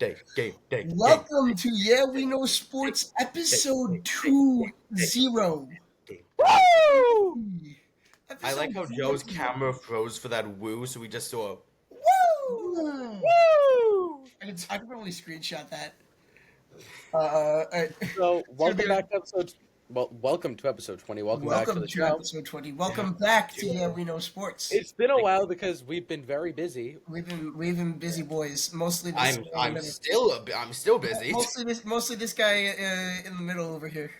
day. Welcome to Yeah We Know Sports episode 20. Woo! I like Episode how 20. Joe's camera froze for that woo, so we just saw. Woo! Woo! I can probably screenshot that. So, welcome be- back to episode. Well, welcome to episode 20. Welcome back to the show. episode 20. Welcome back to Yeah We Know Sports. It's been a while because we've been very busy. We've been busy boys. Mostly this. I'm still busy. Mostly this guy in the middle over here.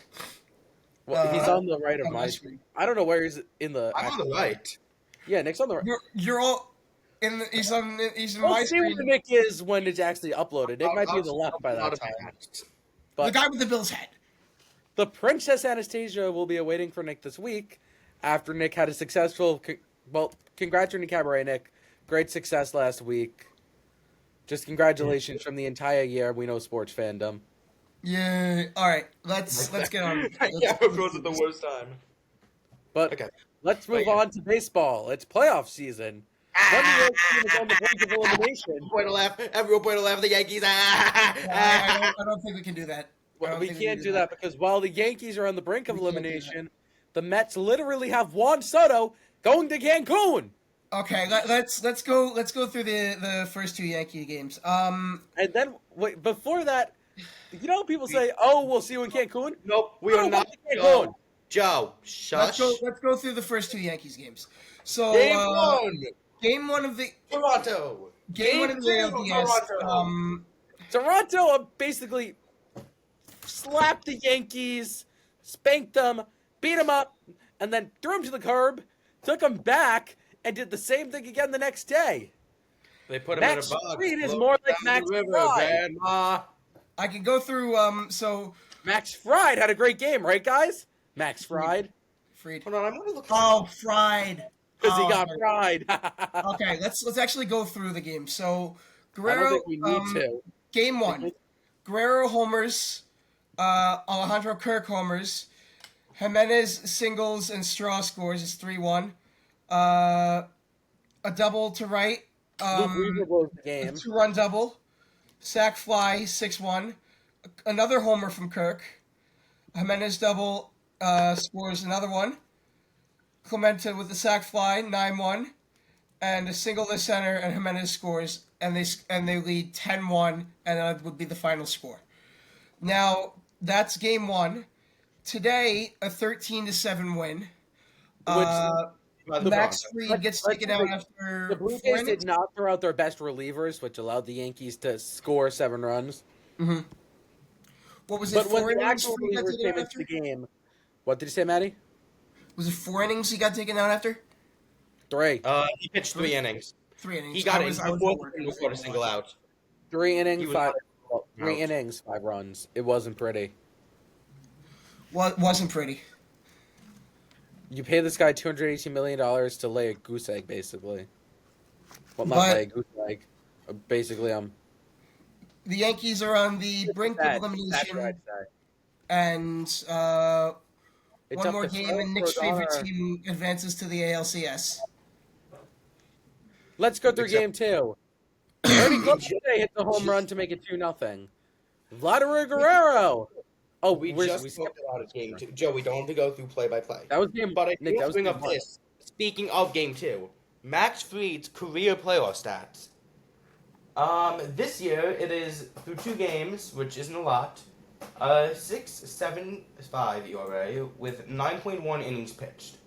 Well, he's on the right of on my my screen. I don't know where he's in the. I'm on the right. Yeah, Nick's on the right. You're all. He's in We'll my see screen. where Nick is when it's actually uploaded. Nick might be to the left by that time. The But guy with the Bills hat. the Princess Anastasia will be awaiting for Nick this week after Nick had a successful. Congrats on your cabaret, Nick. Great success last week. Just congratulations from the entire year We Know Sports fandom. Yeah. All right. Let's get on. Yeah, it goes at the worst time. But Okay. let's move on to baseball. It's playoff season. One of the team is on the brink of elimination. Point to laugh. Everyone point to laugh. The Yankees. I don't think we can do that. Well, we can't do that because while the Yankees are on the brink of elimination, the Mets literally have Juan Soto going to Cancun. Okay, let's go through the first two Yankee games. And then before that, you know, people say, "Oh, we'll see you in Cancun." Nope, we are not. Cancun. Joe, shush. Let's go through the first two Yankees games. So Game one. Game one of the Toronto. game one of the ALDS. Toronto basically slapped the Yankees, spanked them, beat them up, and then threw them to the curb, took them back, and did the same thing again the next day. They put him Max in a box. Fried is more like Max Fried. Grandma. I can go through. So Max Fried had a great game, right, guys? Max Fried. Fried. Hold on, I'm gonna look. Oh, fried. Because he got fried. Okay, let's actually go through the game. So I don't Guerrero. think we need to. Game one. Guerrero homers. Alejandro Kirk homers. Jimenez singles and Straw scores. It's 3-1. A double to right. Luke Weaver blows the A game. 2-run double. Sack fly, 6-1. Another homer from Kirk. Jimenez double scores another one. Clemente with the sack fly, 9-1. And a single to center, and Jimenez scores, and they lead 10-1, and that would be the final score. Now, that's game one. Today, a 13-7 win. Max Fried gets taken out after The Blue 4 Jays innings. did not throw out their best relievers, which allowed the Yankees to score 7 runs. What was it, But when 4 the innings actual he got relievers taken came out into the after? game, what did you say, Maddie? Was it 4 innings he got taken out after? 3. He pitched 3 innings. 3 innings. He got it. I was The fourth inning before a single out. 3 innings, He was 5. out. Well, 3 innings, 5 runs. It wasn't pretty. Wasn't pretty. You pay this guy $218 million to lay a goose egg, basically. Well, not But- lay a goose egg. Basically, The Yankees are on the brink of That's elimination, what I'd say. and It's one up more to game, Phil and Nick's favorite Rodon. team advances to the ALCS. Let's go through Except- game 2. Ernie Clemente hit the home run to make it 2-0. Vladimir Guerrero. Oh, We just spoke about it, game 2. Joe, we don't have to go through play-by-play. That was game. But I Nick, that will was bring game up 1. this. Speaking of game 2, Max Fried's career playoff stats. This year it is through 2 games, which isn't a lot. 6.75 ERA with 9.1 innings pitched.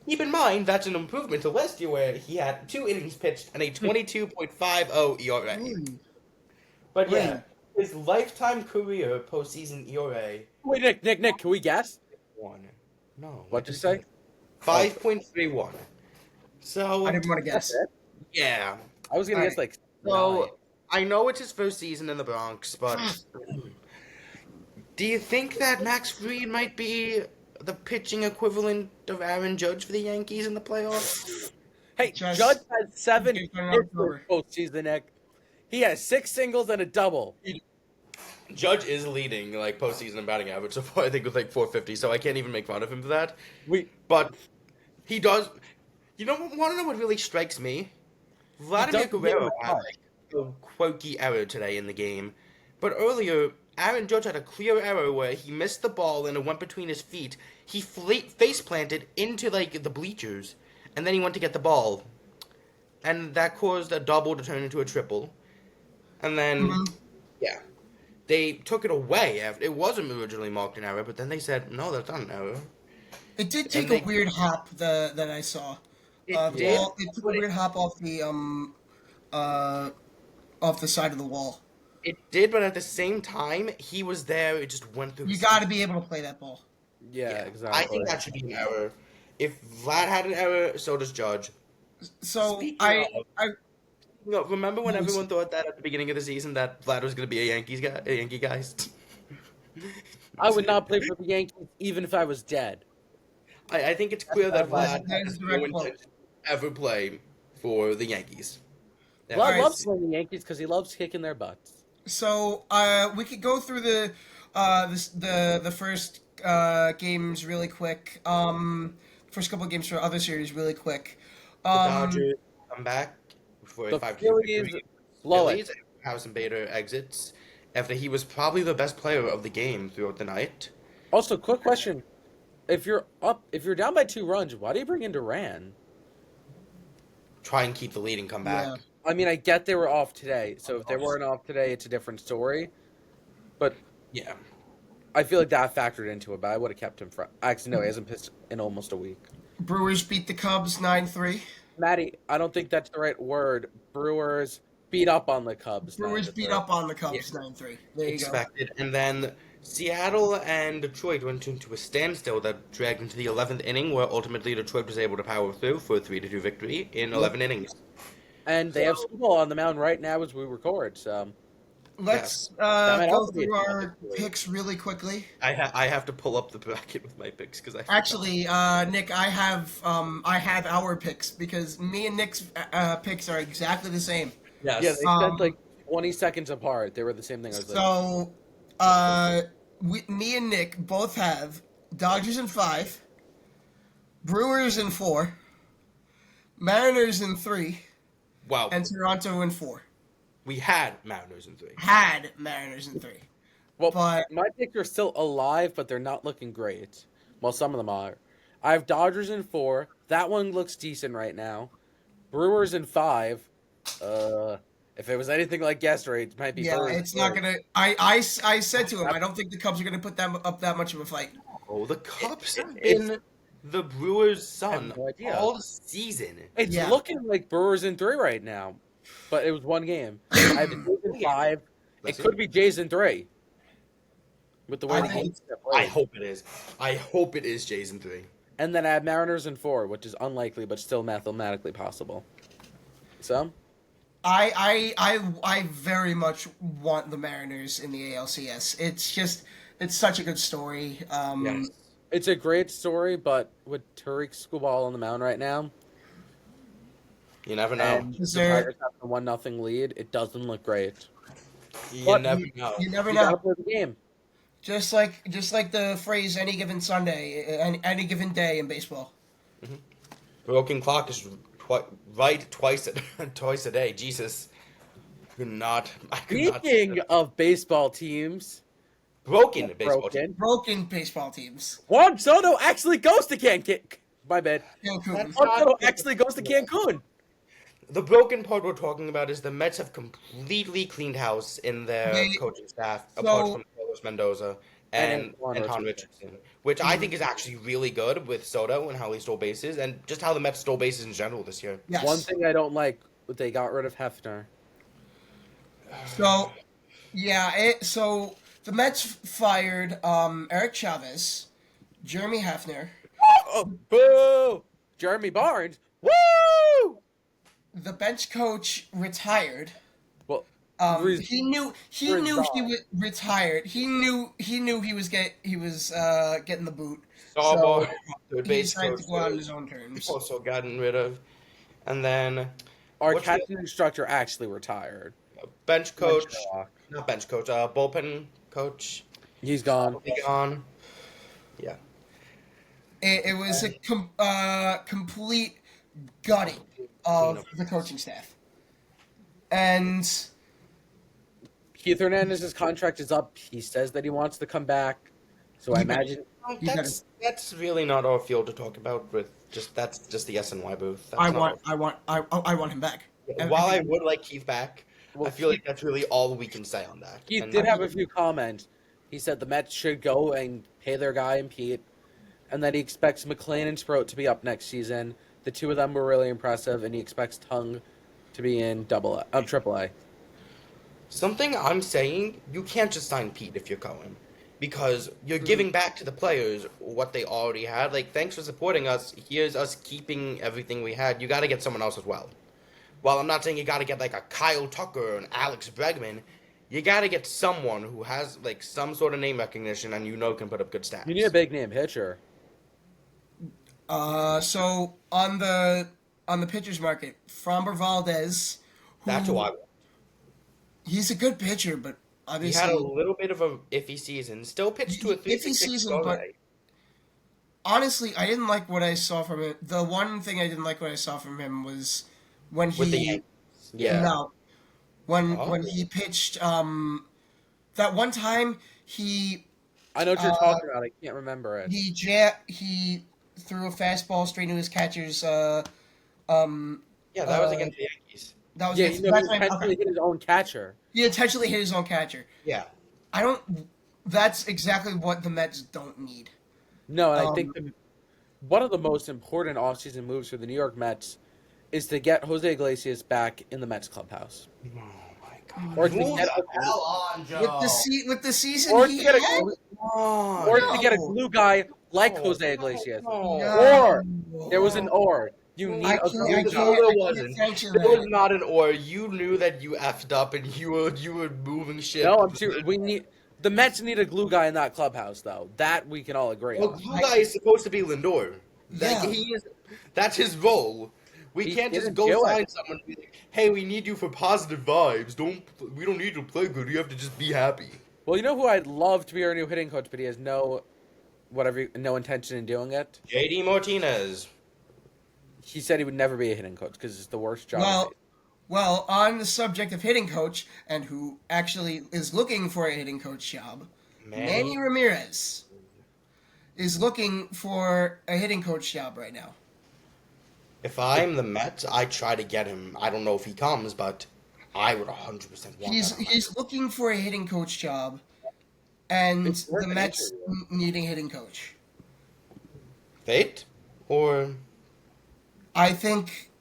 Keep in mind that's an improvement to last year where he had 2 innings pitched and a 22.50 ERA. But yeah, his lifetime career postseason ERA. Wait, Nick, can we guess? 1. No. What'd you say? 5.31. So I didn't want to guess. That's it? yeah. I was gonna All guess like. So I know it's his first season in the Bronx, but do you think that Max Fried might be the pitching equivalent of Aaron Judge for the Yankees in the playoffs? Hey, Just- Judge has 7 Keep hits going this October. postseason, Nick. He has 6 singles and a double. Judge is leading like postseason in batting average so far, I think with like 450, so I can't even make fun of him for that. But he does. You know, want to know what really strikes me? Vladimir doesn't Guerrero hit him hard. a quirky error today in the game. But earlier, Aaron Judge had a clear error where he missed the ball and it went between his feet. He face planted into like the bleachers, and then he went to get the ball, and that caused a double to turn into a triple. And then, Mhm. yeah, they took it away. After, it wasn't originally marked an error, but then they said, no, that's not an error. It did take And a they, weird hop that I saw. it The did, ball it took a but weird hop uh off the side of the wall. it did, but at the same time, he was there. It just went through You his got to feet. be able to play that ball. Yeah, Yeah, I exactly. think that should be an error. If Vlad had an error, so does Judge. So Speaking of, I no, remember when was- everyone thought that at the beginning of the season that Vlad was going to be a Yankee guy? I would not play for the Yankees even if I was dead. I think it's clear that that's, Vlad that's has a no direct quote. intention to ever play for the Yankees. Vlad Alright. loves playing the Yankees because he loves kicking their butts. So we could go through the first games really quick. First couple of games for other series really quick. The Dodgers come back for a The 5-2 Phillies victory. blow it. Phillies, Harrison Bader exits after he was probably the best player of the game throughout the night. Also, quick question: if you're down by 2 runs, why do you bring in Duran? Try and keep the lead and come back. Yeah. I mean, I get they were off today, so if they weren't off today, it's a different story. But Yeah. I feel like that factored into it. But I would have kept him from. Actually, no, he hasn't pitched in almost a week. Brewers beat the Cubs 9-3. Maddie, I don't think that's the right word. Brewers beat up on the Cubs. Brewers beat up on the Cubs 9-3. There you Expected. And then Seattle and Detroit went into a standstill that dragged into the 11th inning, where ultimately Detroit was able to power through for a 3-2 victory in 11 innings. And they have Snowball on the mound right now as we record. So go. Let's That might go also be through a our picks really quickly. I have to pull up the bracket with my picks because I forgot. Actually, Nick, I have our picks because me and Nick's picks are exactly the same. Yes. yeah, they said like 20 seconds apart. They were the same thing. I was like, So, me and Nick both have Dodgers in 5, Brewers in 4, Mariners in 3, Wow. and Toronto in 4. We had Mariners in 3. Had Mariners in 3. well, but- my picks are still alive, but they're not looking great. Well, some of them are. I have Dodgers in 4. That one looks decent right now. Brewers in 5. If it was anything like yesterday, it might be. Yeah, Brewers it's in not 3. gonna. I said to him, I don't think the Cubs are gonna put them up that much of a fight. Oh, the Cubs have it's- been the Brewers' son no idea. all season. It's Yeah. looking like Brewers in 3 right now, but it was one game. I have the Jays in 5. It Listen. could be Jays in 3. With the way I the think games get I played. hope it is. I hope it is Jays in 3. And then I have Mariners in 4, which is unlikely, but still mathematically possible. So, I very much want the Mariners in the ALCS. It's such a good story. Yes. it's a great story, but with Tariq Skubal on the mound right now, You never know. and Is the there- Tigers have a 1-0 lead, it doesn't look great. You But never know. You never You gotta know. play the game. Just like the phrase "any given Sunday," any given day in baseball. Broken clock is right twice a day. Jesus. I could not say Speaking that. of baseball teams, Broken baseball team. Broken baseball teams. Juan Soto actually goes to Cancun. My bad. Cancun. That's- Juan Soto actually goes to Cancun. The broken part we're talking about is the Mets have completely cleaned house in their They- coaching staff, so- apart from Carlos Mendoza And and Antoine Richardson, which I think is actually really good with Soto and how he stole bases, and just how the Mets stole bases in general this year. Yes. One thing I don't like, they got rid of Hefner. So, yeah. So the Mets fired Eric Chavez, Jeremy Hefner. Oh, boo! Jeremy Barnes. Woo! The bench coach retired. Well, He knew he Resigned. was retired. He knew he was getting the boot. Starboard, third He base decided coach, to go out on his own terms. also gotten rid of, and then our what's captain instructor actually retired. bench coach, Sherlock. not bench coach, bullpen coach, He's gone. gone. Yeah, It was a complete gutting of the coaching staff. And Keith Hernandez's contract is up. He says that he wants to come back. So I imagine No, You gotta- that's really not our field to talk about. That's just the SNY booth. That's I not want I want him back. While I would like Keith back, Well, I feel like that's really all we can say on that. Keith And did have a few comments. He said the Mets should go and pay their guy and Pete, and that he expects McLean and Sproat to be up next season. The two of them were really impressive, and he expects Tung to be in Triple A. something I'm saying, you can't just sign Pete if you're going. Because you're giving back to the players what they already had. Like, thanks for supporting us. Here's us keeping everything we had. You got to get someone else as well. While I'm not saying you got to get like a Kyle Tucker or an Alex Bregman, you got to get someone who has like some sort of name recognition and can put up good stats. You need a big name pitcher. So on the pitchers market, Framber Valdez, That's who I want. he's a good pitcher, but He obviously had a little bit of a iffy season. Still pitched to a Iffy 3.66 season, but rate. honestly, I didn't like what I saw from him. The one thing I didn't like what I saw from him was when With the he Yankees. Yeah. no, when Oh. when he pitched that one time I know what you're talking about. I can't remember it. he threw a fastball straight into his catcher's Yeah, that was Uh, against the Yankees. that was Yeah, that's he what intentionally okay. hit his own catcher. He intentionally hit his own catcher. Yeah. I don't. That's exactly what the Mets don't need. No, and I Um, think one of the most important offseason moves for the New York Mets is to get Jose Iglesias back in the Mets clubhouse. Oh my god. Or to Move get the hell on, Joe. With the season Or he to get a had, or to get a No. glue guy like No, Jose Iglesias. no. Or there was an or. You need I a can't- glue I guy. can't- No, there I wasn't. can't sanction There was that. not an or. You knew that you effed up and you were moving shit. No, I'm serious. We need the Mets need a glue guy in that clubhouse, though. That we can all agree Well, on. glue guy is supposed to be Lindor. Yeah. That's his role. We He can't just didn't go do it. find someone and be like, "Hey, we need you for positive vibes. We don't need you to play good. You have to just be happy." Well, you know who I'd love to be our new hitting coach, but he has no intention in doing it. JD Martinez. He said he would never be a hitting coach because it's the worst job. Well, well, on the subject of hitting coach and who actually is looking for a hitting coach job, Manny Ramirez is looking for a hitting coach job right now. If I'm the Mets, I try to get him. I don't know if he comes, but I would 100% want that. He's looking for a hitting coach job, and It's worth the an Mets interview. needing a hitting coach. Fate? Or I think.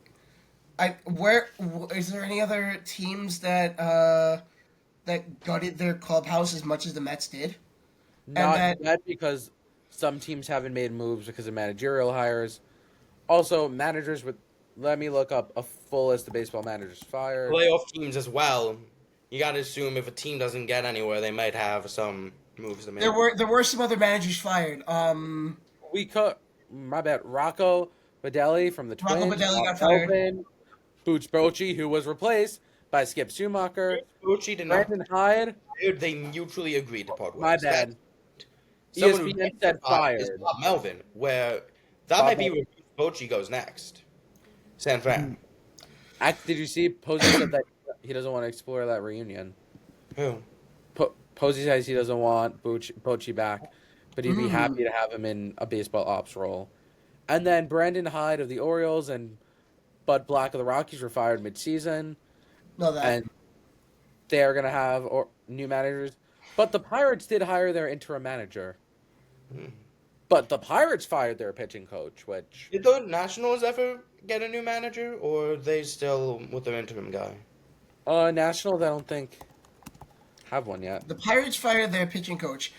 Is there any other teams that gutted their clubhouse as much as the Mets did? Not that because some teams haven't made moves because of managerial hires. Also, managers with. Let me look up a full list of baseball managers fired. playoff teams as well. You got to assume if a team doesn't get anywhere, they might have some moves to make. There were some other managers fired. We cut. My bad. Rocco Badelli from the Rocco Twins. Baldelli got fired. Melvin, Booch Bochy, who was replaced by Skip Schumacher. Bochy did not. Brandon Hyde. They mutually agreed to part ways. My bad. Someone who ESPN gets said fired is fired. Bob Melvin, where that Bob might be Melvin. where Bochy goes next. San Fran. Did you see Posey said that he doesn't want to explore that reunion? Who? Posey says he doesn't want Bochy back, but he'd be happy to have him in a baseball ops role. And then Brandon Hyde of the Orioles and Bud Black of the Rockies were fired mid-season, No, that and they're going to have new managers. But the Pirates did hire their interim manager. But the Pirates fired their pitching coach, which... Did the Nationals ever get a new manager, or are they still with their interim guy? Nationals, I don't think have one yet. the Pirates fired their pitching coach.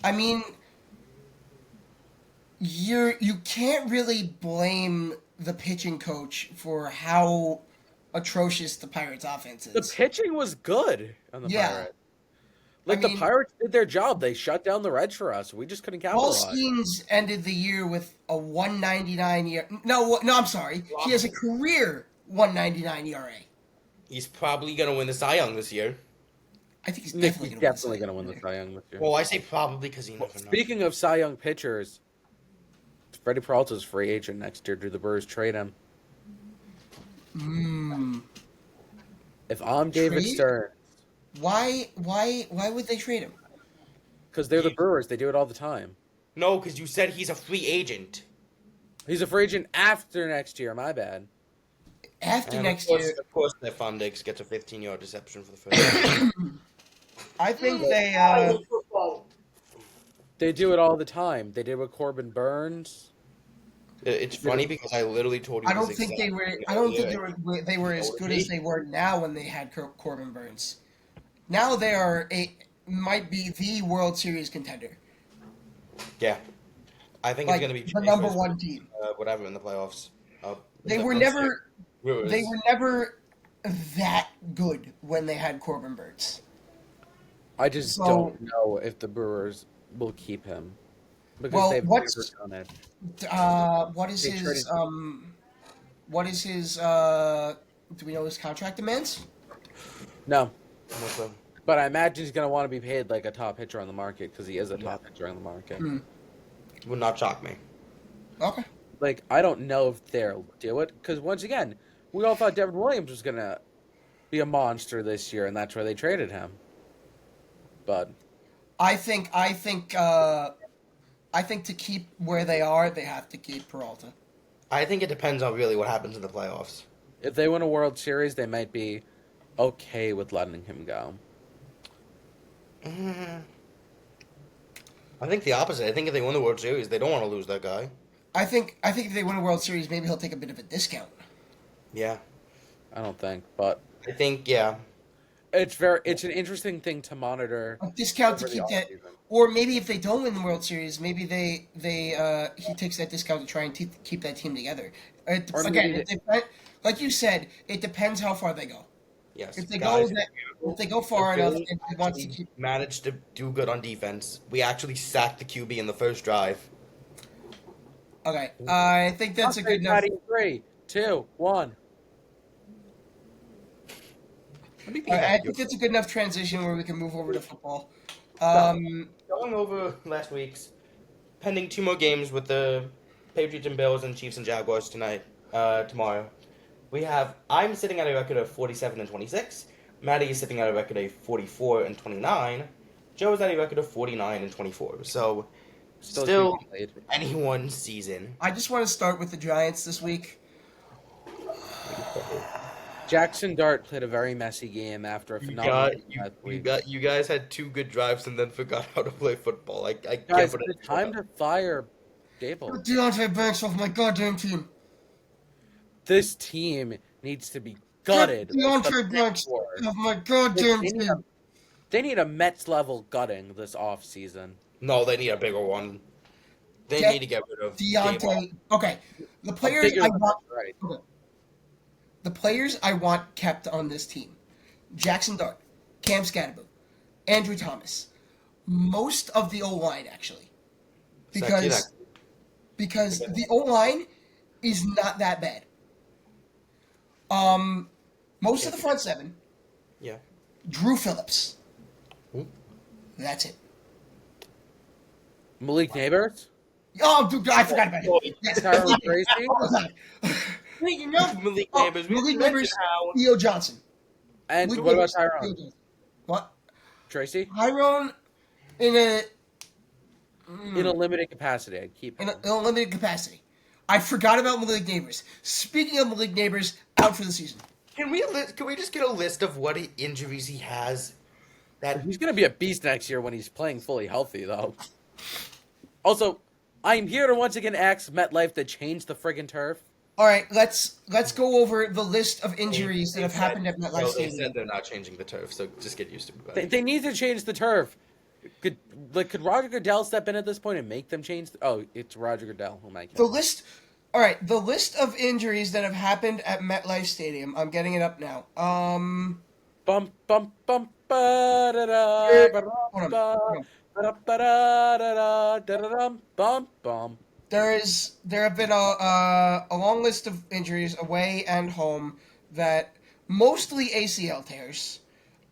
I mean, you can't really blame the pitching coach for how atrocious the Pirates' offense The is. pitching was good on the Yeah. Pirates. Like, I mean- the Pirates did their job. They shut down the Reds for us. We just couldn't Paul capitalize. Skeens ended the year with a 1.99 year. No, I'm sorry. He has a career 1.99 ERA. He's probably going to win the Cy Young this year. I think he's Nick, definitely he's going definitely going to win the Cy Young this year. Well, I say probably because he never knows. Speaking of Cy Young pitchers, Freddie Peralta's free agent next year. Do the Brewers trade him? If I'm David Trade? Stern, Why would they trade him? because they're the Brewers, they do it all the time. No, because you said he's a free agent. He's a free agent after next year. My bad. After And next year, of course, Stefan Diggs gets a 15-yard reception for the first. I think they. They do it all the time. They did with Corbin Burns. It's funny because I literally told you. I this don't think they exact were. thing I don't earlier, think they were as good me. as they were now when they had Corbin Burns. Now they are might be the World Series contender, Yeah, I think like it's going to be the number one team. whatever in the playoffs. They were let's never. say Brewers. They were never that good when they had Corbin Burns. I just So- don't know if the Brewers will keep him because Well, they've what's- never done it. What is They his traded- What is his? Do we know his contract demands? No, What's up? but I imagine he's going to want to be paid like a top pitcher on the market because he is a top pitcher on the market. Hmm. Would not shock me. Okay. Like, I don't know if they'll do it because, once again, we all thought Devin Williams was going to be a monster this year, and that's why they traded him. But I think to keep where they are, they have to keep Peralta. I think it depends on really what happens in the playoffs. if they win a World Series, they might be okay with letting him go. I think the opposite. I think if they win the World Series, they don't want to lose that guy. I think if they win a World Series, maybe he'll take a bit of a discount. Yeah, I don't think, but I think it's an interesting thing to monitor. A discount to over the keep that, offseason. or maybe if they don't win the World Series, maybe he takes that discount to try and keep that team together. Or Again, maybe like you said, it depends how far they go. yes. If they guys, if they go far if enough Billy and he wants to actually keep, managed to do good on defense. We actually sacked the QB in the first drive. okay, I think that's a good enough. 3, 2, 1. I think that's a good enough transition where we can move over to football. Going over last week's, pending 2 more games with the Patriots and Bills and Chiefs and Jaguars tomorrow. I'm sitting at a record of 47-26. Maddie is sitting at a record of 44-29. Joe is at a record of 49-24. So, still played. anyone's season. I just want to start with the Giants this week. Jackson Dart played a very messy game after a phenomenal game last week. You guys had 2 good drives and then forgot how to play football. I can't Guys, put it. it's time to fire Gable. Get Deontay Banks off my goddamn team. This team needs to be gutted. Get Deontay Banks off my goddamn team. They need a Mets level gutting this offseason. No, they need a bigger one. They Get need to get rid of Deontay. Gable. Okay, the players Bigger I than want. that, right. Okay. The players I want kept on this team: Jackson Dart, Cam Scatterbo, Andrew Thomas, most of the O line actually, because the O line is not that bad. Most of the front seven. Yeah. Drew Phillips. Who? That's it. Malik Neighbors? Oh, dude, I forgot about it. Yes. Tyrone Tracy? Oh, God. Speaking of Malik Oh, Neighbors, we Malik mentioned Neighbors, how Theo Johnson. And Malik what about Neighbors, Theo Tyrone? Johnson. What? Tracy? Tyrone in In a limited capacity, I'd keep him. a limited capacity. I forgot about Malik Neighbors. Speaking of Malik Neighbors, out for the season. Can we just get a list of what injuries he has? That He's going to be a beast next year when he's playing fully healthy, though. Also, I'm here to once again ask MetLife to change the friggin' turf. All right, let's go over the list of injuries that have They happened said- at MetLife well, they Stadium. said they're not changing the turf, so just get used to it. They need to change the turf. Could Roger Goodell step in at this point and make them change? It's Roger Goodell who might. The list. All right, the list of injuries that have happened at MetLife Stadium. I'm getting it up now. Bum bum bum ba da da ba Hold ba on. ba da da da da bum bum. There have been a long list of injuries away and home that mostly ACL tears.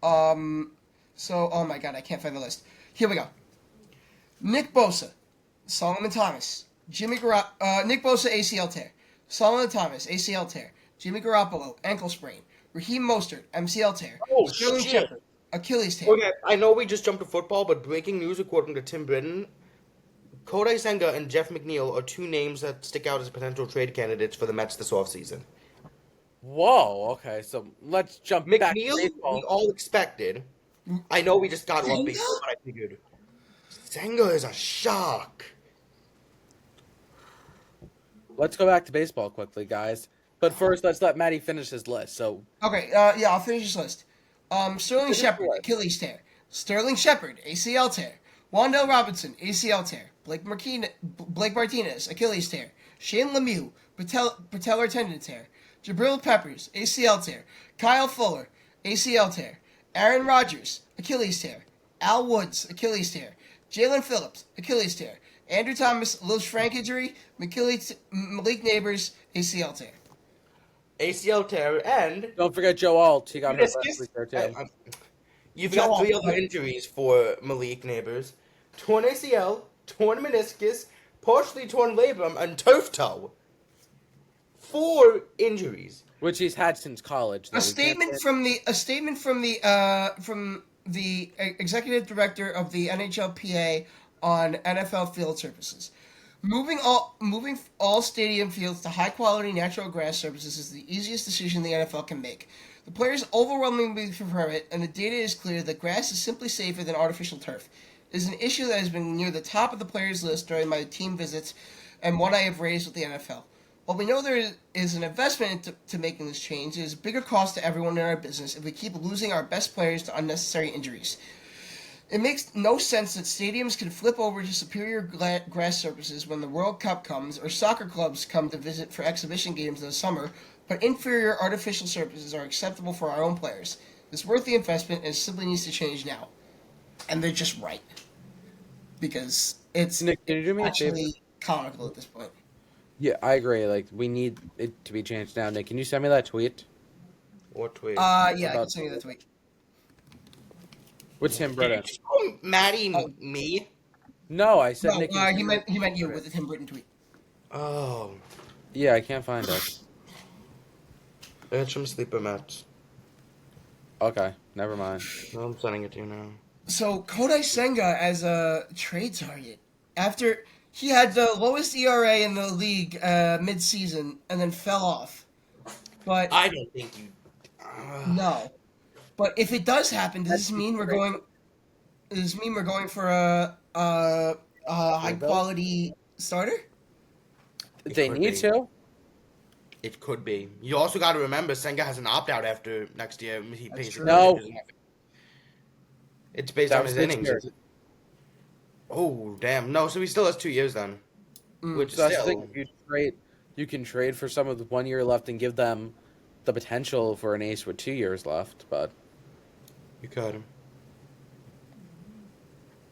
So oh my god, I can't find the list. Here we go. Nick Bosa, Solomon Thomas, Nick Bosa ACL tear, Solomon Thomas ACL tear, Jimmy Garoppolo ankle sprain, Raheem Mostert, MCL tear. Oh, Sterling shit. Shepard, Achilles tear. Okay, I know we just jumped to football, but breaking news according to Tim Britton, Kodai Senga and Jeff McNeil are two names that stick out as potential trade candidates for the Mets this offseason. Whoa. Okay, so let's jump back to McNeil, we baseball. all expected. I know we just got off Senga? baseball, but I figured Senga is a shock. Let's go back to baseball quickly, guys. But first, let's let Matty finish his list. So, Okay, yeah, I'll finish this list. Sterling Finish Shepard, the list. Achilles tear. Sterling Shepard, ACL tear. Wandale Robinson, ACL tear. Blake Martinez, Achilles tear. Shane Lemieux, patellar tendon tear. Jabril Peppers, ACL tear. Kyle Fuller, ACL tear. Aaron Rodgers, Achilles tear. Al Woods, Achilles tear. Jalen Phillips, Achilles tear. Andrew Thomas, Lewis Frank injury. Malik Neighbors, ACL tear. ACL tear and don't forget Joe Alt. He got hurt last meniscus. week there, too. You've Joe got three Alt. other injuries for Malik Neighbors: torn ACL, torn meniscus, partially torn labrum, and turf toe. 4 injuries. Which he's had since college. though. A We statement can't say- from the executive director of the NHLPA on NFL field surfaces. Moving all stadium fields to high quality natural grass surfaces is the easiest decision the NFL can make. The players overwhelmingly prefer it, and the data is clear that grass is simply safer than artificial turf. It is an issue that has been near the top of the players' list during my team visits, and one I have raised with the NFL. While we know there is an investment to making this change, it is a bigger cost to everyone in our business if we keep losing our best players to unnecessary injuries. It makes no sense that stadiums can flip over to superior grass surfaces when the World Cup comes or soccer clubs come to visit for exhibition games in the summer, but inferior artificial surfaces are acceptable for our own players. It's worth the investment and it simply needs to change now. And they're just right. Because it's Nick, can you do me a favor? actually comical at this point. Yeah, I agree. Like, we need it to be changed now. Nick, can you send me that tweet? What tweet? Yeah, I can About- send you the tweet. With Tim Britton. Did you call Maddie Oh. me? No, I said No, Nick. he meant you with the Tim Britton tweet. Oh, Yeah, I can't find it. it's from Sleeper Mets. Okay, never mind. I'm sending it to you now. So Kodai Senga as a trade target after he had the lowest ERA in the league mid-season and then fell off. But I don't think you. no. But if it does happen, does this mean we're going? Does this mean we're going for a high quality starter? They could need be. to. It could be. You also got to remember, Senga has an opt-out after next year. He pays true. No. It's based That on was his this innings. year. Oh, damn. No, so he still has 2 years then. Which So that's the still... thing. You can trade for some of the 1 year left and give them the potential for an ace with 2 years left. But You could.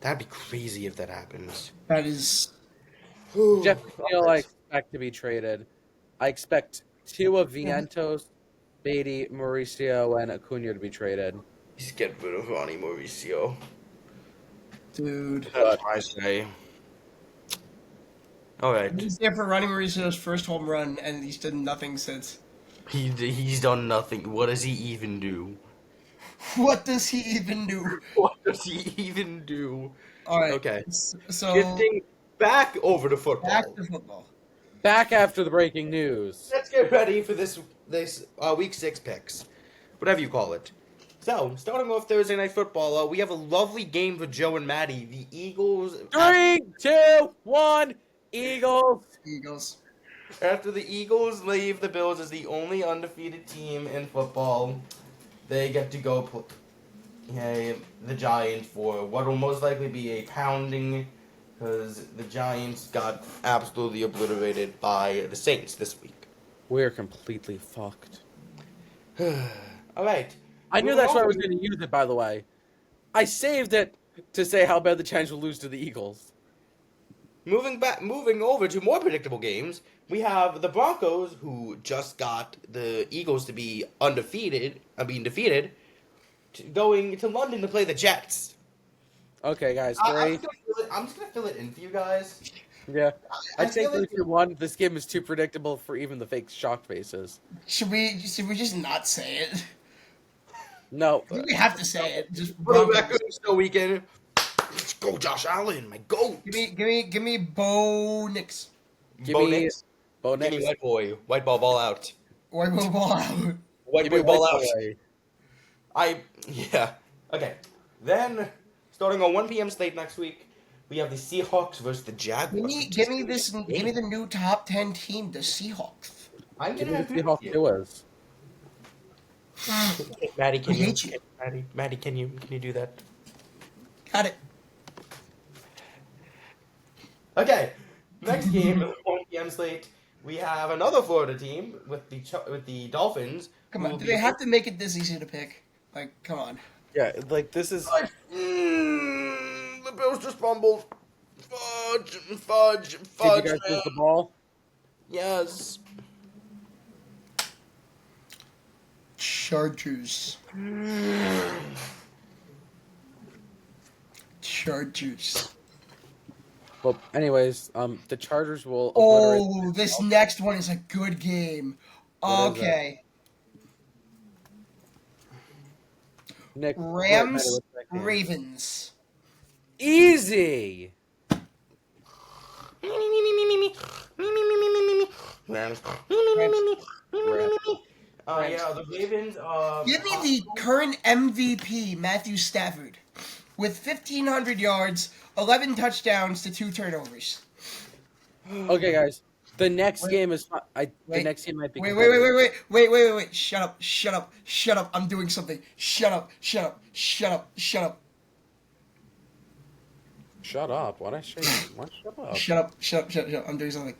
That'd be crazy if that happens. That is Jeff McNeil, I expect to be traded. I expect 2 of Vientos, Beatty, Mauricio, and Acuna to be traded. He's getting rid of Ronnie Mauricio. dude. That's what I say. All right. He's there for Ronnie Mauricio's first home run, and he's done nothing since. He's done nothing. What does he even do? What does he even do? What does he even do? All right. Okay. So Getting back over to football. back to football. Back after the breaking news. Let's get ready for this week 6 picks, whatever you call it. So, starting off Thursday night football, we have a lovely game for Joe and Maddie. The Eagles. 3, 2, 1, Eagles. Eagles. After the Eagles leave the Bills as the only undefeated team in football, they get to go play the Giants for what will most likely be a pounding, because the Giants got absolutely obliterated by the Saints this week. We're completely fucked. All right. I knew Moving that's why I on. was going to use it, by the way. I saved it to say how bad the Giants will lose to the Eagles. Moving over to more predictable games, we have the Broncos, who just got the Eagles to be defeated, going to London to play the Jets. Okay, guys, I'm 3. just gonna fill it in for you guys. Yeah. I I think feel like 3-1. This game is too predictable for even the fake shocked faces. should we just not say it? No. I think we have to say it. Just For the Broncos. record, so we can let's go, Josh Allen, my goat. Give me Bo Nix. Give Bo me Nix, Bo give me Nix. white boy, white ball out, White ball out. white Give me boy ball white out. boy. Yeah. Okay. Then, starting on 1 p.m. slate next week, we have the Seahawks versus the Jaguars. Give me the new top 10 team, the Seahawks. I'm Give gonna me the agree with Seahawks you. Steelers. Maddie, I hate you. Maddie, can you do that? Got it. Okay. Next game, 1 p.m. slate, we have another Florida team with the Dolphins. Come who on. will Do be- they have to make it this easy to pick? Like, come on. Yeah, like this is. The Bills just fumbled. Fudge. Did you guys lose the ball? Yes. Chargers. Chargers. Well, anyways, the Chargers will obliterate. Oh, this next one is a good game. What is it? Okay. Nick, Rams, what's that game? Ravens. Easy. Yeah, the Ravens. Give me the current MVP, Matthew Stafford, with 1,500 yards, 11 touchdowns to 2 turnovers. Okay, guys. The next Wait. game is. The Wait. next game might be. Wait. competitive. Shut up. I'm doing something. Shut up. Shut up. What I say? What? Shut up. Shut up. I'm doing something.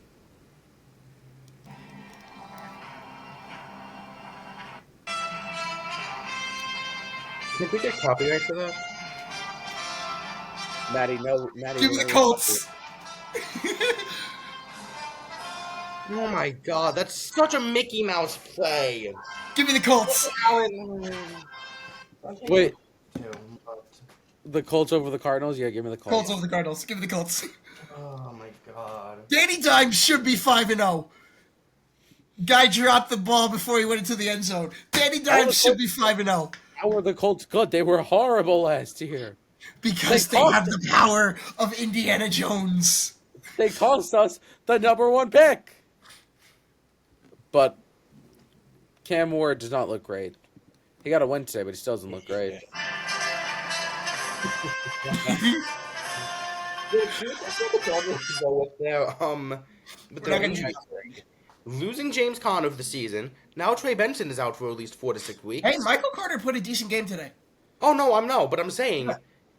Can we get copyright for that? Maddie, no. Maddie. Give me the no. Colts. Oh my god, that's such a Mickey Mouse play. Give me the Colts. Wait, the Colts over the Cardinals? Yeah, give me the Colts. Colts over the Cardinals. Give me the Colts. Oh my god. Danny Dimes should be 5-0. Guy dropped the ball before he went into the end zone. Danny Dimes should be 5-0. How were the Colts good? They were horrible last year. Because they have the power of Indiana Jones. They cost us the #1 pick. But Cam Ward does not look great. He got a win today, but he still doesn't look great. But they're losing James Conner for the season. Now Trey Benson is out for at least 4 to 6 weeks. Hey, Michael Carter put a decent game today. Oh no, but I'm saying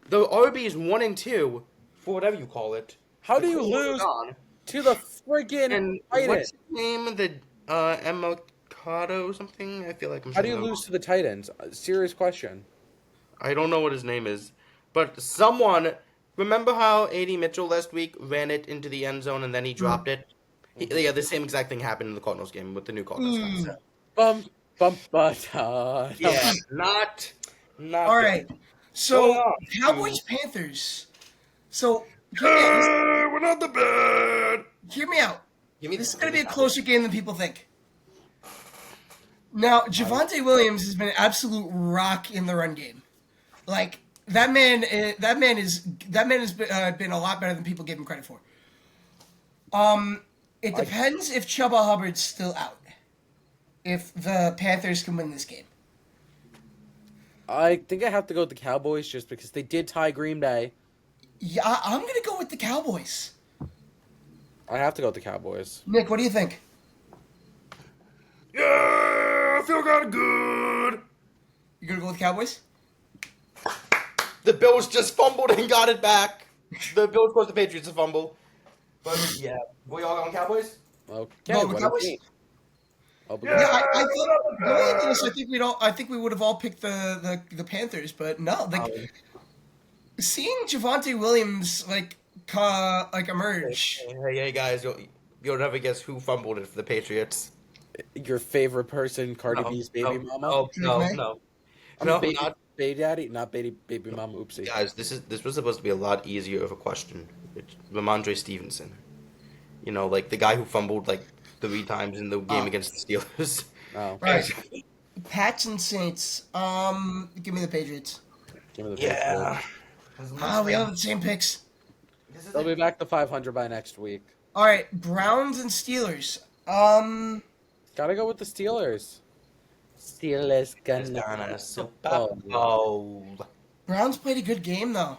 the RB is 1 and 2 for whatever you call it. How do you lose to the friggin' And Titans? what's his name? The Emocado something? I feel like I'm How do you saying that lose to the Titans? Serious question. I don't know what his name is. But someone, remember how A.D. Mitchell last week ran it into the end zone and then he dropped it? Yeah, the same exact thing happened in the Cardinals game with the new Cardinals. Bum. Yeah, not. All right. So, Cowboys Panthers. So, We're not the bad. hear me out. This This is going to be a closer game than people think. Now, Javonte Williams has been an absolute rock in the run game. Like that man has been a lot better than people give him credit for. It depends if Chuba Hubbard's still out. If the Panthers can win this game. I think I have to go with the Cowboys just because they did tie Green Bay. Yeah, I'm going to go with the Cowboys. I have to go with the Cowboys. Nick, what do you think? Yeah, I feel kind of good. You going to go with Cowboys? The Bills just fumbled and got it back. The Bills caused the Patriots to fumble. But yeah, we all going Cowboys? Okay, No, what Cowboys? do you think? Yeah, I thought going into this, I think we would have all picked the Panthers, but no, seeing Javonte Williams emerge. Hey guys, you'll never guess who fumbled it for the Patriots. Your favorite person, Cardi B's baby mama? No. Baby daddy, not baby mama. Oopsie. Guys, this was supposed to be a lot easier of a question. It's Ramondre Stevenson. like the guy who fumbled like 3 times in the game Oh. against the Steelers. Oh, Right. Pats and Saints. Give me the Patriots. give me the Yeah. Patriots. As much Oh, as we I- all have the same picks. This is They'll be it. back to 500 by next week. All right, Browns and Steelers. Gotta go with the Steelers. Steelers It's gonna gonna Super Super Bowl. Browns played a good game though.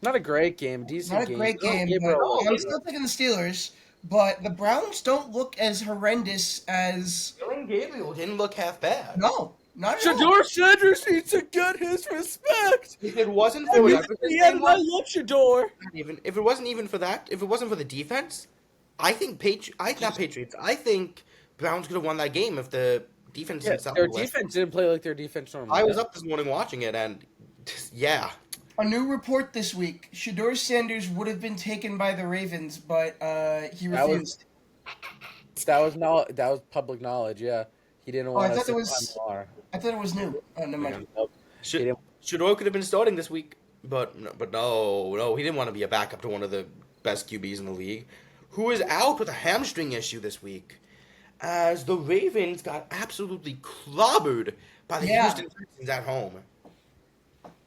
Not a great game, decent Not a game. great Oh, game, Gabriel, but I'm still picking the Steelers. But the Browns don't look as horrendous as Dylan Gabriel didn't look half bad. no, not at all. Shador Sanders needs to get his respect. If it wasn't I for mean, whatever his yeah, name I was, love Shador. even if it wasn't even for that, if it wasn't for the defense, I think not Patriots. I think Browns could have won that game if the defense Yeah, itself their was. defense didn't play like their defense normally. I was does. up this morning watching it, and yeah, A new report this week: Shador Sanders would have been taken by the Ravens, but he That was- refused. That was public knowledge. Yeah, he didn't I want thought to it was- sit on Lamar. I thought it was new. Oh, never mind. Nope. He didn't- Shador could have been starting this week, but no, he didn't want to be a backup to one of the best QBs in the league, who is out with a hamstring issue this week, as the Ravens got absolutely clobbered by the Yeah. Houston Texans at home.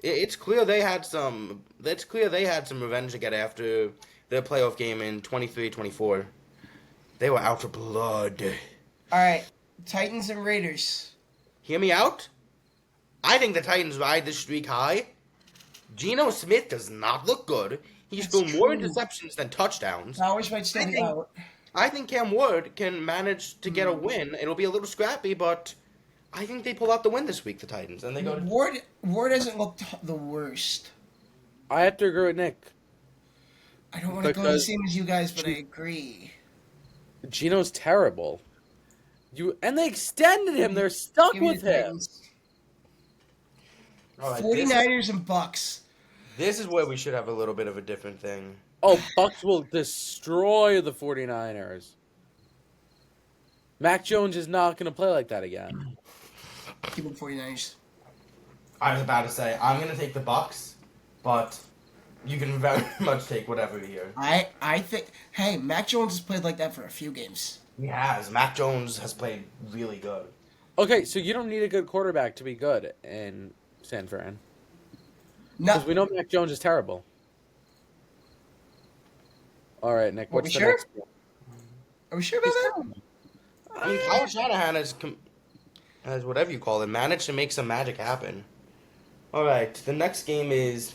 It's clear they had some. It's clear they had some revenge to get after their playoff game in 23-24. They were out for blood. All right, Titans and Raiders. Hear me out? I think the Titans ride this streak high. Geno Smith does not look good. He's That's thrown more true. interceptions than touchdowns. Towers might still I be think- out. I think Cam Ward can manage to get a win. It'll be a little scrappy, but I think they pull out the win this week, the Titans, and they go to... Ward hasn't looked the worst. I have to agree with Nick. I don't want to go the Because- same as you guys, but I agree. Gino's terrible. And they extended him. They're stuck Give me with the him. Titans. All right, 49ers and Bucks. this is where we should have a little bit of a different thing. Oh, Bucks will destroy the 49ers. Mac Jones is not going to play like that again. Give me the 49ers. I was about to say, I'm going to take the Bucks, but you can very much take whatever here. I think. Hey, Mac Jones has played like that for a few games. He has. Mac Jones has played really good. Okay, so you don't need a good quarterback to be good in San Fran. No, Because we know Mac Jones is terrible. All right, Nick, Are what's we the sure? next one? are we sure about that? I mean, Kyle Shanahan has whatever you call it, managed to make some magic happen. All right, the next game is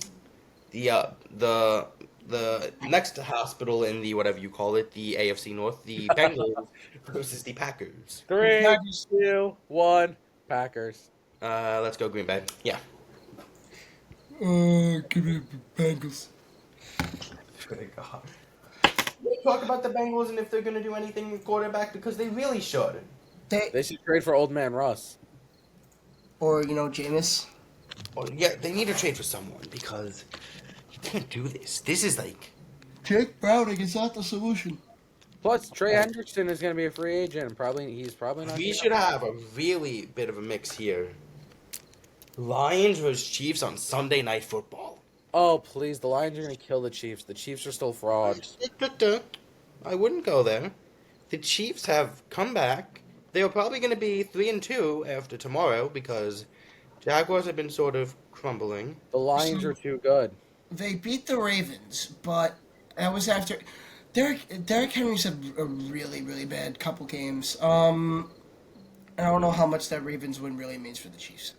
the next hospital in the whatever you call it, the AFC North, the Bengals versus the Packers. 3, Packers. 2, 1, Packers. Let's go Green Bay. Yeah. Give me the Bengals. Good God. We talk about the Bengals and if they're going to do anything with quarterback because they really should. They should trade for old man Russ. Or Jameis. Well, yeah, they need to trade for someone because you can't do this. This is like Jake Browning is not the solution. Plus, Trey Hendrickson is going to be a free agent. And he's probably not. we gonna- should have a really bit of a mix here. Lions versus Chiefs on Sunday Night Football. Oh, please. The Lions are going to kill the Chiefs. The Chiefs are still frauds. I wouldn't go there. The Chiefs have come back. They are probably going to be 3-2 after tomorrow because Jaguars have been sort of crumbling. The Lions are too good. They beat the Ravens, but that was after Derrick Henry's had a really, really bad couple games. I don't know how much that Ravens win really means for the Chiefs.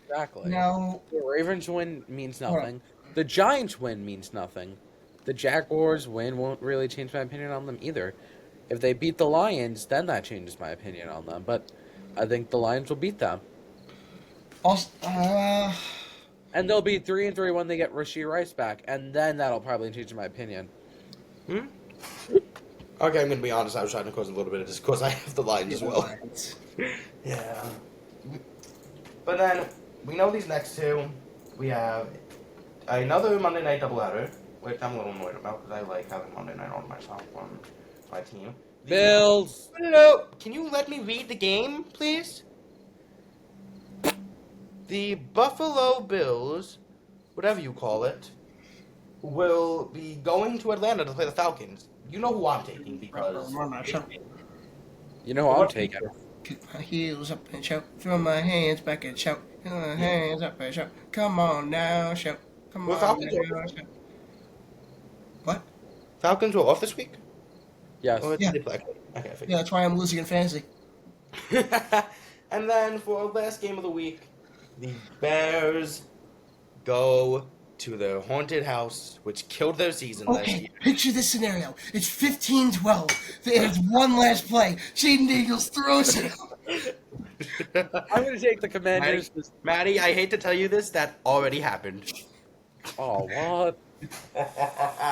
Exactly. Now The Ravens win means Hold on. nothing. The Giants win means nothing. The Jaguars win won't really change my opinion on them either. If they beat the Lions, then that changes my opinion on them. But I think the Lions will beat them. also, And they'll be 3-3 when they get Rashee Rice back, and then that'll probably change my opinion. Okay, I'm going to be honest. I was trying to cause a little bit of discourse. I have the Lions as well. Yeah. But then, we know these next two. We have another Monday night doubleheader, which I'm a little annoyed about because I like having Monday night on my team. Bills. No, can you let me read the game, please? The Buffalo Bills, whatever you call it, will be going to Atlanta to play the Falcons. You know who I'm taking because You know who I'm taking. Kick my heels up and shout. Throw my hands back and shout. Throw my hands up and shout. Come on now, shout. Come Well, on Falcons are now, shout. What? Falcons were off this week? Or Yes. Yeah. did they play? Okay, I Yeah, that's why I'm losing in fantasy. figured. And then for our last game of the week, the Bears go to the haunted house, which killed their season last Okay, year. picture this scenario. It's 15-12. There's one last play. Jaden Daniels throws it. I'm going to take the Commanders. Maddie, I hate to tell you this, that already happened. Oh, what?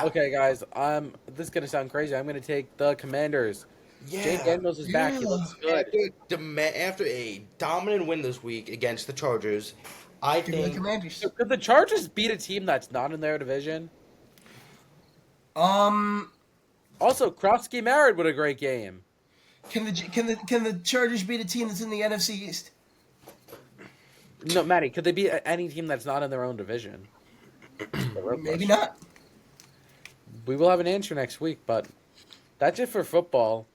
Okay, guys. This is going to sound crazy. I'm going to take the Commanders. Jake Daniels is back. He looks good. After a dominant win this week against the Chargers, I Give me the think Commanders. Could the Chargers beat a team that's not in their division? Also, Krofsky married with a great game. Can the Chargers beat a team that's in the NFC East? No, Maddie, could they beat any team that's not in their own division? Maybe not. We will have an answer next week, but that's it for football.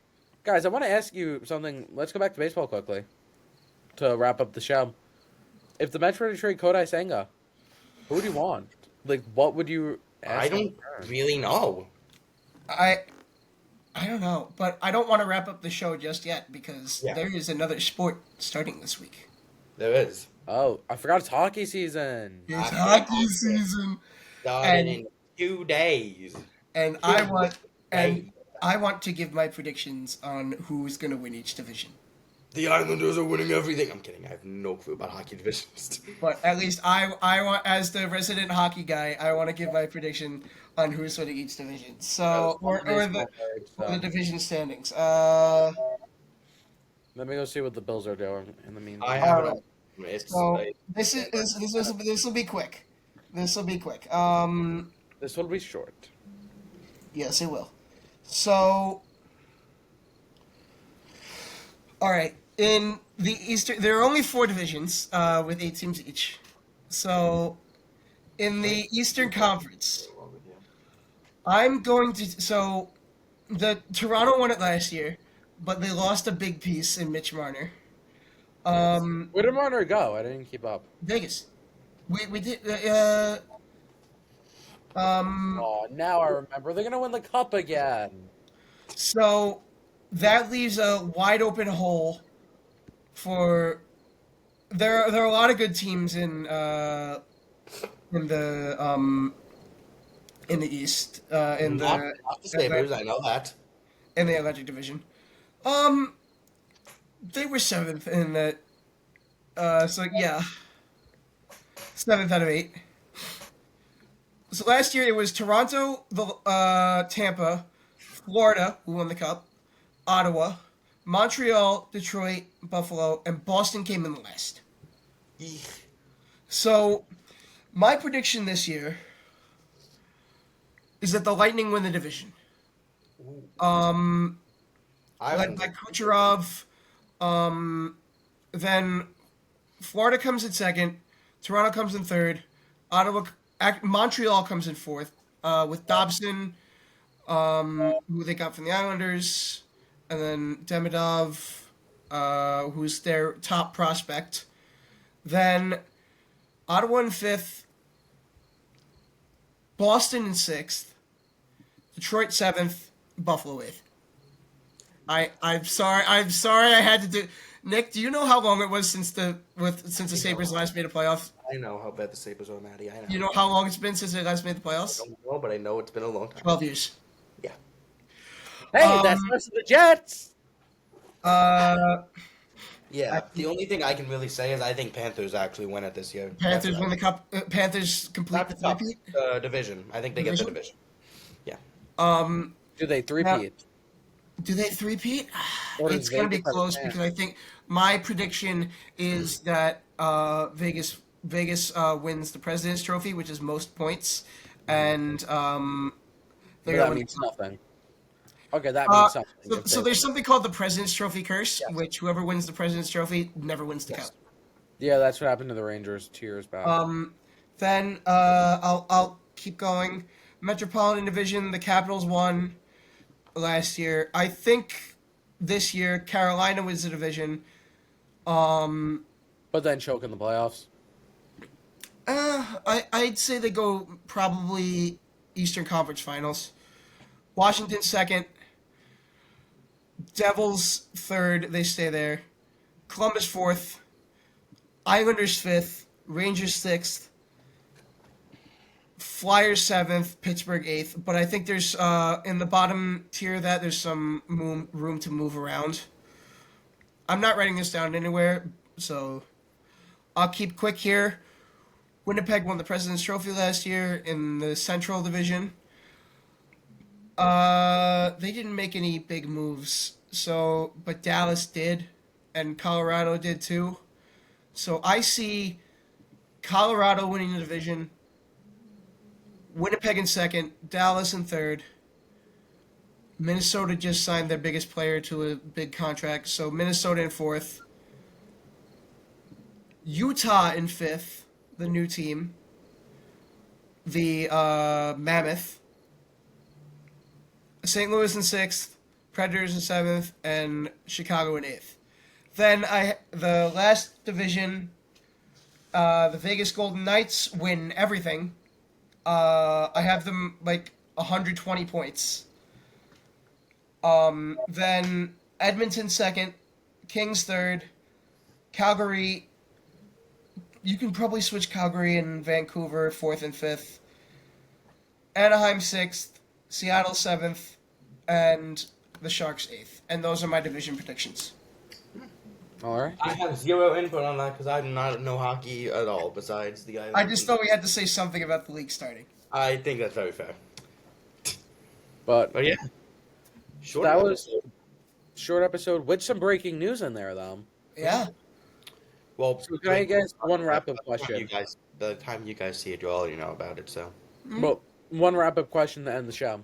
Guys, I want to ask you something. Let's go back to baseball quickly to wrap up the show. If the Mets were to trade Kodai Senga, who would you want? Like, what would you ask? I don't really know. I don't know, but I don't want to wrap up the show just yet because there is another sport starting this week. There is. Oh, I forgot it's hockey season. It's hockey season. Started in 2 days. And I want to give my predictions on who's going to win each division. The Islanders are winning everything. I'm kidding. I have no clue about hockey divisions. But at least I want, as the resident hockey guy, I want to give my prediction on who's winning each division. So or the division standings. Let me go see what the Bills are doing in the meantime. I have Alright. It's So like, this will be quick. This will be quick. This will be short. Yes, it will. So, all right. In the Eastern, there are only 4 divisions with 8 teams each. So, in the Eastern Conference, I'm going to. So, the Toronto won it last year, but they lost a big piece in Mitch Marner. Where did Marner go? I didn't keep up. Vegas. We did. Oh, now I remember. They're gonna win the cup again. So that leaves a wide open hole for. There are a lot of good teams in the East in not the the Sabres, I know that. in the Atlantic Division. They were 7th in that. So yeah, 7th out of 8. So last year it was Toronto, Tampa, Florida, who won the cup, Ottawa, Montreal, Detroit, Buffalo, and Boston came in the last. So my prediction this year is that the Lightning win the division. Led by Kucherov. Then Florida comes in 2nd, Toronto comes in 3rd, Montreal comes in 4th with Dobson, who they got from the Islanders, and then Demidov, who's their top prospect. Then Ottawa in 5th, Boston in 6th, Detroit 7th, Buffalo 8th. I'm sorry I had to do. Nick, do you know how long it was since the Sabres last made a playoff? I know how bad the Sabres are, Maddie. I know. You know how long it's been since they last made the playoffs? I don't know, but I know it's been a long time. 12 years. Yeah. Hey, that's less of the Jets. Yeah. The only thing I can really say is I think Panthers actually win it this year. Panthers win the cup. Panthers complete Not the the cup, repeat. division. I think they get the division. Yeah. Do they three-peat? Do they three-peat? Or It's does going to be Vegas have a close chance? because I think my prediction is that Vegas wins the President's Trophy, which is most points, and they're That going means nothing. Okay, that means something. So there's something called the President's Trophy curse, which whoever wins the President's Trophy never wins the cup. Yeah, that's what happened to the Rangers 2 years back. Then I'll keep going. Metropolitan Division, the Capitals won. last year. I think this year Carolina wins the division. But then choke in the playoffs. I'd say they go probably Eastern Conference Finals. Washington second. Devils third. They stay there. Columbus fourth. Islanders fifth. Rangers sixth. Flyers seventh. Pittsburgh eighth. But I think there's in the bottom tier of that there's some room to move around. I'm not writing this down anywhere, so I'll keep quick here. Winnipeg won the President's Trophy last year in the Central Division. They didn't make any big moves, but Dallas did, and Colorado did too. So I see Colorado winning the division, Winnipeg in second, Dallas in third. Minnesota just signed their biggest player to a big contract, so Minnesota in fourth. Utah in fifth, the new team. The Mammoth. St. Louis in sixth, Predators in seventh, and Chicago in eighth. Then the last division, the Vegas Golden Knights win everything. I have them like 120 points. Then Edmonton second, Kings third, Calgary. You can probably switch Calgary and Vancouver fourth and fifth. Anaheim sixth, Seattle seventh, and the Sharks eighth. And those are my division predictions. All right. I have zero input on that because I do not know hockey at all. Besides the Islanders. I just thought we had to say something about the league starting. I think that's very fair. But yeah, short that episode. was short episode with some breaking news in there, though. Yeah. Well, So can I guess one wrap-up question? The time you guys see it, you already know about it. So, Well, one wrap-up question to end the show.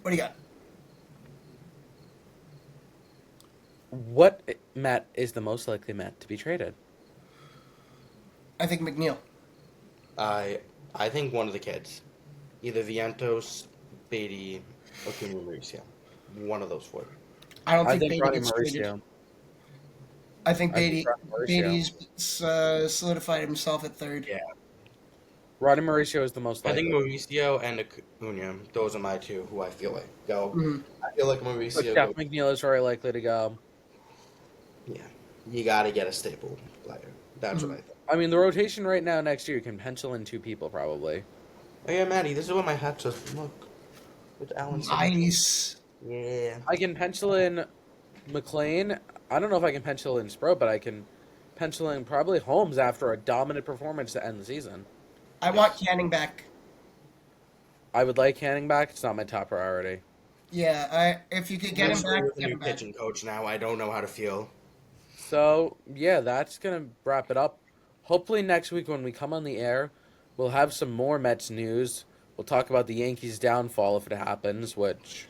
What do you got? What Matt is the most likely Matt to be traded? I think McNeil. I think one of the kids, either Vientos, Beatty, or Mauricio. One of those four. I don't I think think Beatty Ronnie gets traded. Mauricio. I think I think Ronnie Mauricio. Beatty's solidified himself at third. Yeah. Ronnie Mauricio is the most I likely. think Mauricio and Acuna, those are my two who I feel like go. Mhm. I feel like But Mauricio. Jeff McNeil is very likely to go. Yeah, you got to get a staple player. That's what I think. I mean, the rotation right now next year, you can pencil in 2 people probably. Oh yeah, Maddie, this is what my hat says. Look, it's Alan. Nice. Yeah. I can pencil in McLean. I don't know if I can pencil in Sprout, but I can pencil in probably Holmes after a dominant performance to end the season. I want Canning back. I would like Canning back. It's not my top priority. Yeah, if you could get him back, With the get new him back. pitching coach now, I don't know how to feel. So, yeah, that's going to wrap it up. Hopefully next week when we come on the air, we'll have some more Mets news. We'll talk about the Yankees' downfall if it happens, which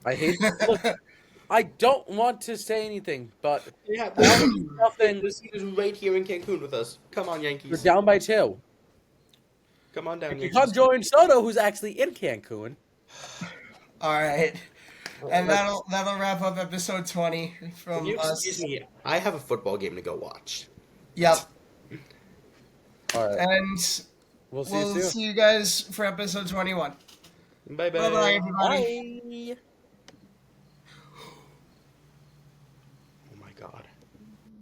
I hate. Look, I don't want to say anything, but Yeah, nothing. the seat is right here in Cancun with us. Come on, We're Yankees. down by 2. Come on down, You Yankees. come join Soto, who's actually in Cancun. All right, and that'll wrap up episode 20 from If you us. excuse me, I have a football game to go watch. Yep, All right. and We'll see you we'll soon. see you guys for episode 21. Bye bye. Bye bye, everybody. Bye.